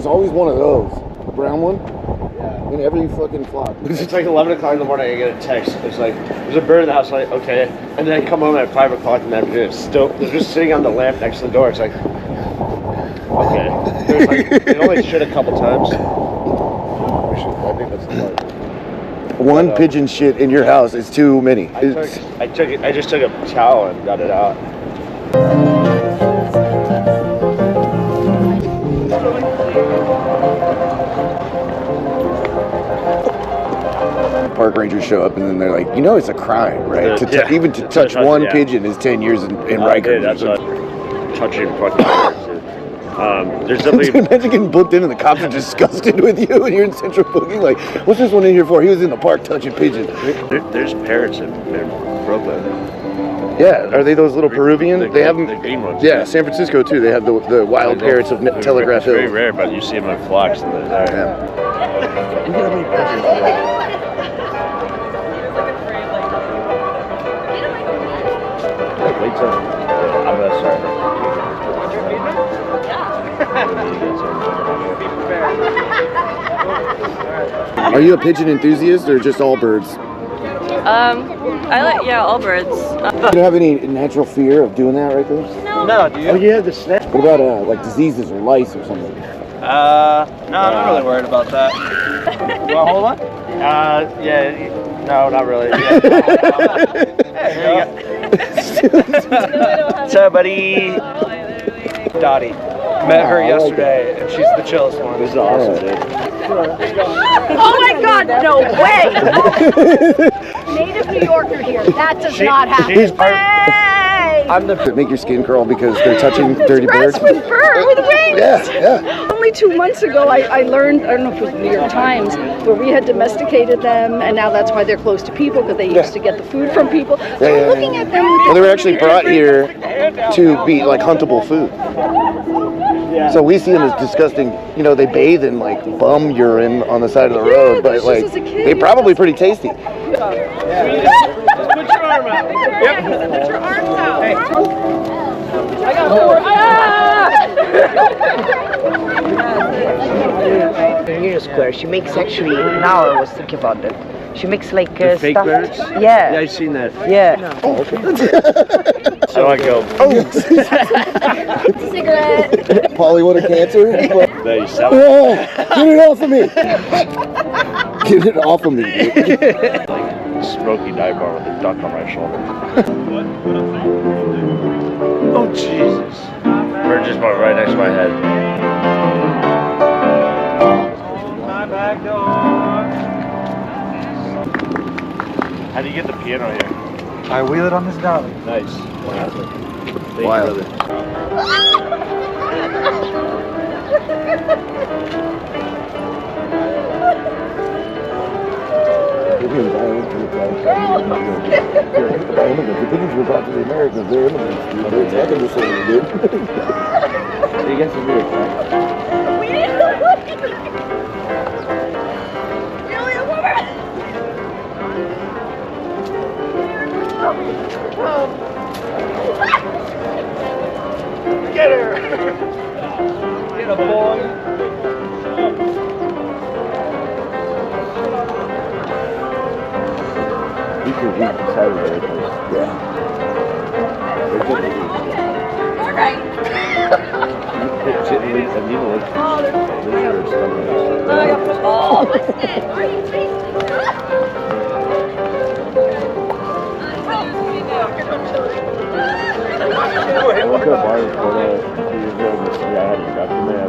There's always one of those. A brown one? Yeah. In every fucking flock. It's like 11 o'clock in the morning, I get a text. It's like, there's a bird in the house. I'm like, okay. And then I come home at 5 o'clock in the afternoon. It's still, they're just sitting on the lamp next to the door. It's like, okay. There's like, it only shit a couple times. I think that's the part. One pigeon shit in your house is too many. I just took a towel and got it out. Park rangers show up and then they're like, you know, it's a crime, right? Even to touch one pigeon is 10 years in Rikers. That's what touching fucking birds. There's definitely. Imagine getting booked in and the cops are disgusted with you and you're in central booking. Like, what's this one in here for? He was in the park touching pigeons. There's parrots in Brooklyn. Yeah, are they those little Peruvian? They have them. The green ones. Yeah, San Francisco too. They have the wild parrots of Telegraph Hill. It's very rare, but you see them in flocks. And they're there. Yeah. Look at how many pigeons we have. Wait till I'm gonna start. Are you a pigeon enthusiast or just all birds? I like all birds. You don't have any natural fear of doing that right there? No, do you? Oh yeah, the snake. What about like diseases or lice or something? No, I'm not really worried about that. Well, hold on. Yeah, no, not really. Yeah. There you go. What's up, buddy? Dottie. Met her yesterday, and she's the chillest one. This is awesome, dude. Oh my God, no way! Native New Yorker here. That does not happen. I'm the make your skin crawl because they're touching dirty birds. With fur, with wings. Yeah. Only 2 months ago, I learned, I don't know if it was New York Times, where we had domesticated them, and now that's why they're close to people, because they used to get the food from people. So we're looking at them. Well, they were actually brought here to be like huntable food. So we see them as disgusting. You know, they bathe in like bum urine on the side of the road, but like they're probably pretty tasty. Just put your arm out. Yep. Put your arms out. Hey. I got 4. Near Square, she makes actually, now I was thinking about that. She makes like fake stuff. birds? Yeah. Yeah, I've seen that. Yeah. So I go, Cigarette. Polly, what a cancer. there you sell it. Oh, get it off of me. Get it off of me. Like smoky dive bar with a duck on my shoulder. Oh, Jesus. Bird just went right next to my head. My back door. How do you get the piano here? I wheel it on this dolly. Nice. Wild. The pigeons were brought to the Americans. They're immigrants. They're attacking this thing, dude. You get some weird, right? Get her! Get a boy. We could eat Saturday. Yeah. All right. I went to a bar in Florida a few years ago. Yeah, I had a duck in there.